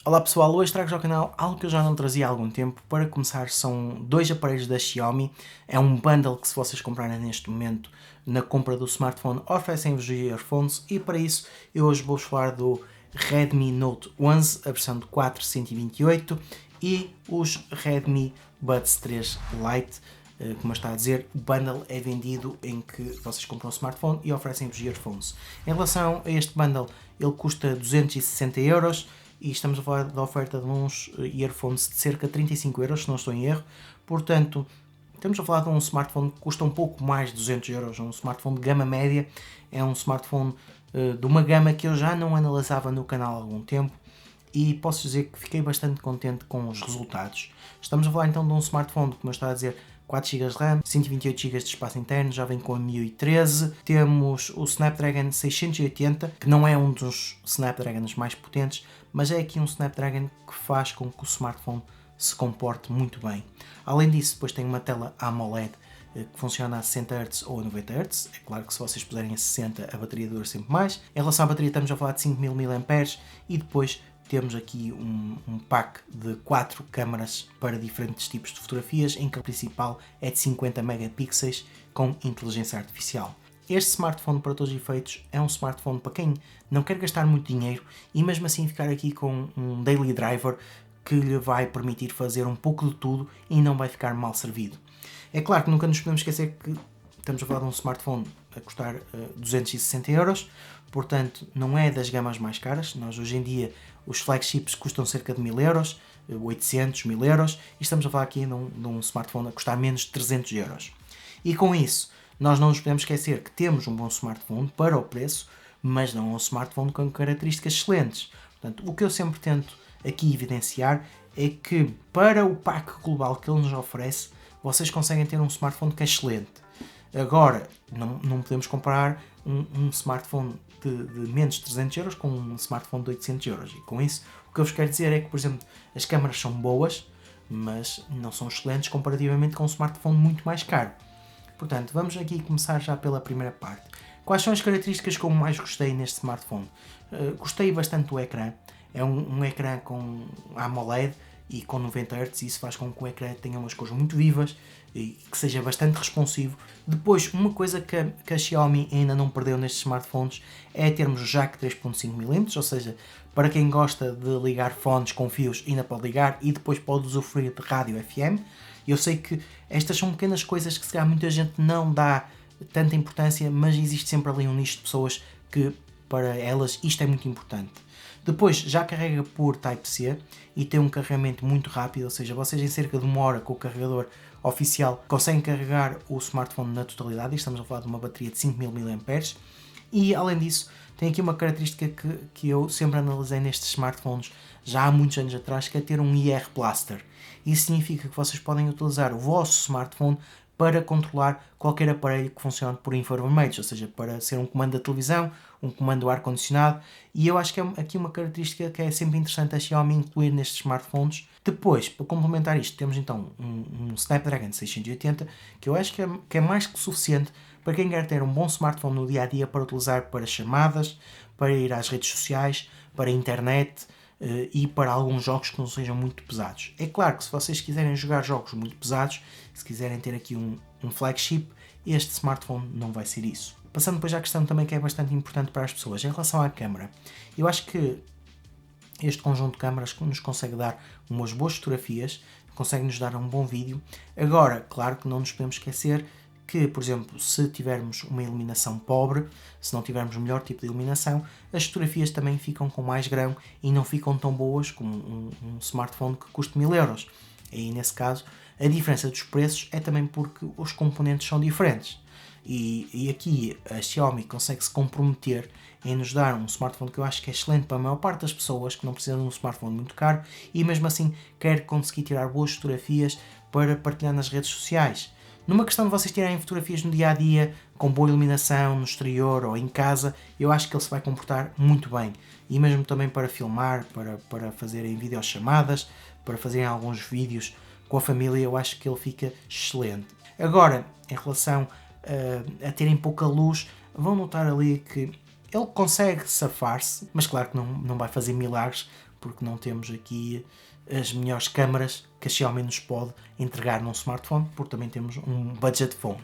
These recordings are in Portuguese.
Olá pessoal, hoje trago ao canal algo que eu já não trazia há algum tempo. Para começar, são dois aparelhos da Xiaomi. É um bundle que, se vocês comprarem neste momento na compra do smartphone, oferecem-vos earphones, e para isso eu hoje vou-vos falar do Redmi Note 11, a versão de 428, e os Redmi Buds 3 Lite. Como está a dizer, o bundle é vendido em que vocês compram o smartphone e oferecem-vos earphones. Em relação a este bundle, ele custa 260€. E estamos a falar da oferta de uns earphones de cerca de 35€, se não estou em erro. Portanto, estamos a falar de um smartphone que custa um pouco mais de 200€, um smartphone de gama média. É um smartphone de uma gama que eu já não analisava no canal há algum tempo, e posso dizer que fiquei bastante contente com os resultados. Estamos a falar então de um smartphone, como eu estava a dizer, 4GB de RAM, 128GB de espaço interno, já vem com a MIUI 13. Temos o Snapdragon 680, que não é um dos Snapdragons mais potentes, mas é aqui um Snapdragon que faz com que o smartphone se comporte muito bem. Além disso, depois tem uma tela AMOLED que funciona a 60Hz ou a 90Hz. É claro que se vocês puserem a 60, a bateria dura sempre mais. Em relação à bateria, estamos a falar de 5000 mAh, e depois temos aqui um pack de 4 câmaras para diferentes tipos de fotografias, em que a principal é de 50 megapixels com inteligência artificial. Este smartphone, para todos os efeitos, é um smartphone para quem não quer gastar muito dinheiro e mesmo assim ficar aqui com um daily driver que lhe vai permitir fazer um pouco de tudo e não vai ficar mal servido. É claro que nunca nos podemos esquecer que estamos a falar de um smartphone a custar 260€, portanto não é das gamas mais caras. Nós hoje em dia os flagships custam cerca de 1000€, 800, 1000€, e estamos a falar aqui de um smartphone a custar menos de 300€. E com isso, nós não nos podemos esquecer que temos um bom smartphone para o preço, mas não é um smartphone com características excelentes. Portanto, o que eu sempre tento aqui evidenciar é que, para o pack global que ele nos oferece, vocês conseguem ter um smartphone que é excelente. Agora, não podemos comparar um smartphone de menos de 300€ com um smartphone de 800€. E com isso, o que eu vos quero dizer é que, por exemplo, as câmaras são boas, mas não são excelentes comparativamente com um smartphone muito mais caro. Portanto, vamos aqui começar já pela primeira parte. Quais são as características que eu mais gostei neste smartphone? Gostei bastante do ecrã. É um ecrã com AMOLED e com 90Hz, e isso faz com que o ecrã tenha umas cores muito vivas e que seja bastante responsivo. Depois, uma coisa que a Xiaomi ainda não perdeu nestes smartphones é termos o jack 3.5mm, ou seja, para quem gosta de ligar fones com fios ainda pode ligar, e depois pode usufruir de rádio FM. Eu sei que estas são pequenas coisas que se calhar muita gente não dá tanta importância, mas existe sempre ali um nicho de pessoas que para elas isto é muito importante. Depois já carrega por Type-C e tem um carregamento muito rápido, ou seja, vocês em cerca de uma hora com o carregador oficial conseguem carregar o smartphone na totalidade, e estamos a falar de uma bateria de 5000 mAh. E além disso, tem aqui uma característica que eu sempre analisei nestes smartphones já há muitos anos atrás, que é ter um IR Blaster. Isso significa que vocês podem utilizar o vosso smartphone para controlar qualquer aparelho que funcione por infravermelhos, ou seja, para ser um comando da televisão, um comando do ar-condicionado, e eu acho que é aqui uma característica que é sempre interessante a Xiaomi incluir nestes smartphones. Depois, para complementar isto, temos então um Snapdragon 680, que eu acho que é mais que suficiente para quem quer ter um bom smartphone no dia-a-dia para utilizar para chamadas, para ir às redes sociais, para a internet, e para alguns jogos que não sejam muito pesados. É claro que se vocês quiserem jogar jogos muito pesados, se quiserem ter aqui um flagship, este smartphone não vai ser isso. Passando depois à questão também que é bastante importante para as pessoas, em relação à câmara. Eu acho que este conjunto de câmaras nos consegue dar umas boas fotografias, consegue nos dar um bom vídeo. Agora, claro que não nos podemos esquecer que, por exemplo, se tivermos uma iluminação pobre, se não tivermos o melhor tipo de iluminação, as fotografias também ficam com mais grão e não ficam tão boas como um smartphone que custa 1000€. E nesse caso, a diferença dos preços é também porque os componentes são diferentes. E aqui a Xiaomi consegue se comprometer em nos dar um smartphone que eu acho que é excelente para a maior parte das pessoas que não precisam de um smartphone muito caro, e mesmo assim quer conseguir tirar boas fotografias para partilhar nas redes sociais. Numa questão de vocês tirarem fotografias no dia-a-dia, com boa iluminação, no exterior ou em casa, eu acho que ele se vai comportar muito bem. E mesmo também para filmar, para fazerem videochamadas, para fazerem alguns vídeos com a família, eu acho que ele fica excelente. Agora, em relação a terem pouca luz, vão notar ali que ele consegue safar-se, mas claro que não vai fazer milagres, porque não temos aqui as melhores câmaras que a Xiaomi nos pode entregar num smartphone, porque também temos um budget phone.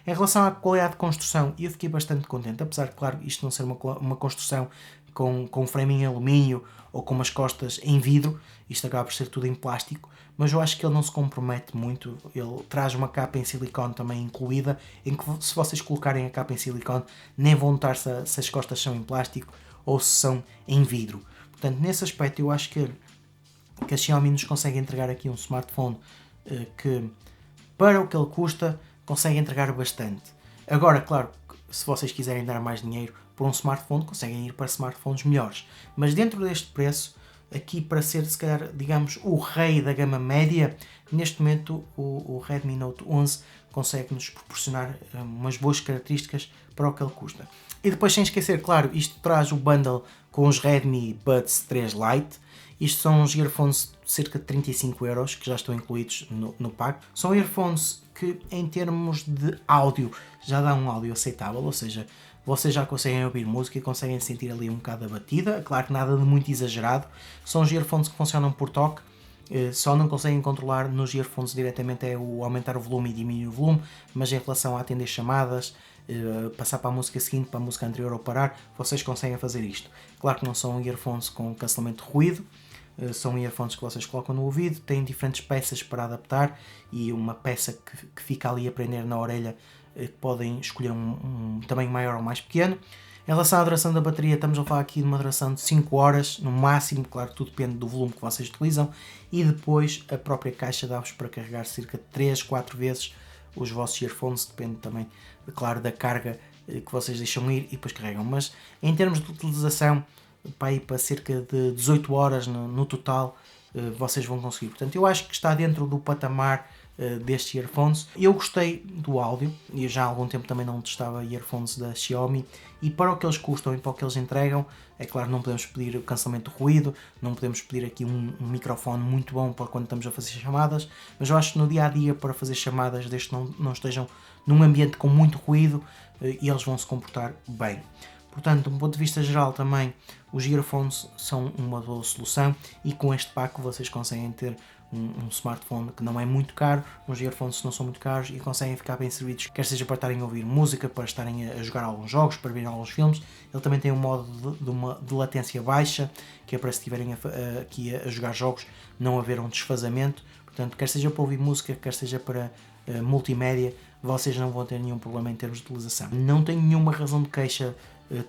Em relação à qualidade de construção, eu fiquei bastante contente, apesar de, claro, isto não ser uma construção com frame em alumínio ou com umas costas em vidro, isto acaba por ser tudo em plástico, mas eu acho que ele não se compromete muito. Ele traz uma capa em silicone também incluída, em que se vocês colocarem a capa em silicone nem vão notar se as costas são em plástico ou se são em vidro. Portanto, nesse aspecto eu acho que a Xiaomi nos consegue entregar aqui um smartphone que, para o que ele custa, consegue entregar bastante. Agora, claro, se vocês quiserem dar mais dinheiro por um smartphone, conseguem ir para smartphones melhores. Mas dentro deste preço, aqui para ser, se calhar, digamos, o rei da gama média, neste momento o Redmi Note 11 consegue-nos proporcionar umas boas características para o que ele custa. E depois, sem esquecer, claro, isto traz o bundle com os Redmi Buds 3 Lite. Isto são uns earphones de cerca de 35€, que já estão incluídos no pack. São earphones que, em termos de áudio, já dão um áudio aceitável, ou seja, vocês já conseguem ouvir música e conseguem sentir ali um bocado a batida. Claro que nada de muito exagerado. São os earphones que funcionam por toque, só não conseguem controlar nos earphones diretamente é o aumentar o volume e diminuir o volume, mas em relação a atender chamadas, passar para a música seguinte, para a música anterior ou parar, vocês conseguem fazer isto. Claro que não são earphones com cancelamento de ruído, são earphones que vocês colocam no ouvido, têm diferentes peças para adaptar e uma peça que fica ali a prender na orelha, podem escolher um tamanho maior ou mais pequeno. Em relação à duração da bateria, estamos a falar aqui de uma duração de 5 horas no máximo, claro, tudo depende do volume que vocês utilizam, e depois a própria caixa dá-vos para carregar cerca de 3, 4 vezes os vossos earphones, depende também, claro, da carga que vocês deixam ir e depois carregam, mas em termos de utilização, para cerca de 18 horas no total, vocês vão conseguir. Portanto, eu acho que está dentro do patamar destes earphones. Eu gostei do áudio, e já há algum tempo também não testava earphones da Xiaomi, e para o que eles custam e para o que eles entregam, é claro, não podemos pedir o cancelamento de ruído, não podemos pedir aqui um microfone muito bom para quando estamos a fazer chamadas, mas eu acho que no dia a dia, para fazer chamadas, desde que não estejam num ambiente com muito ruído, eles vão se comportar bem. Portanto, de um ponto de vista geral também, os earphones são uma boa solução, e com este pack vocês conseguem ter um smartphone que não é muito caro, uns earphones que não são muito caros e conseguem ficar bem servidos, quer seja para estarem a ouvir música, para estarem a jogar alguns jogos, para ver alguns filmes. Ele também tem um modo de latência baixa, que é para se estiverem aqui a jogar jogos não haver um desfazamento. Portanto, quer seja para ouvir música, quer seja para multimédia, vocês não vão ter nenhum problema em termos de utilização. Não tenho nenhuma razão de queixa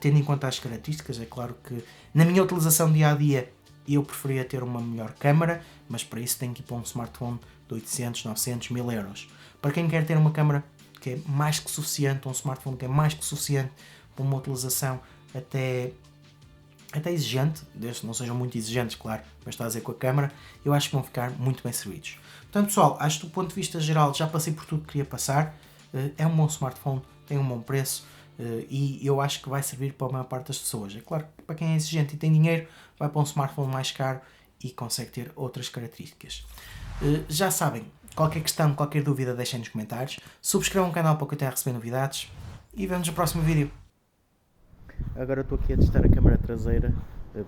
tendo em conta as características. É claro que na minha utilização dia a dia eu preferia ter uma melhor câmara, mas para isso tenho que ir para um smartphone de 800, 900, 1000€. Para quem quer ter uma câmara que é mais que suficiente, um smartphone que é mais que suficiente para uma utilização até exigente, desde que não sejam muito exigentes, claro, mas está a dizer com a câmara, eu acho que vão ficar muito bem servidos. Portanto, pessoal, acho que do ponto de vista geral já passei por tudo que queria passar. É um bom smartphone, tem um bom preço, e eu acho que vai servir para a maior parte das pessoas. É claro que para quem é exigente e tem dinheiro, vai para um smartphone mais caro e consegue ter outras características. Já sabem, qualquer questão, qualquer dúvida, deixem nos comentários. Subscrevam o canal para que eu tenha a receber novidades e vemos no próximo vídeo. Agora estou aqui a testar a câmara traseira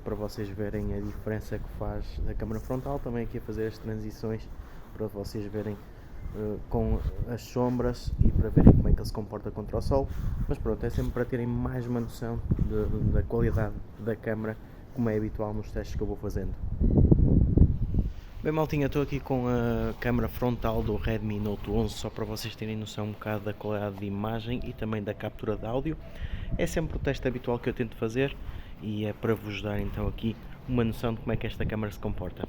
para vocês verem a diferença que faz da câmara frontal. Também aqui a fazer as transições para vocês verem com as sombras e para verem como é que ele se comporta contra o sol. Mas pronto, é sempre para terem mais uma noção da qualidade da câmara, como é habitual nos testes que eu vou fazendo. Bem, maltinha, estou aqui com a câmara frontal do Redmi Note 11, só para vocês terem noção um bocado da qualidade de imagem e também da captura de áudio. É sempre o teste habitual que eu tento fazer e é para vos dar então aqui uma noção de como é que esta câmara se comporta.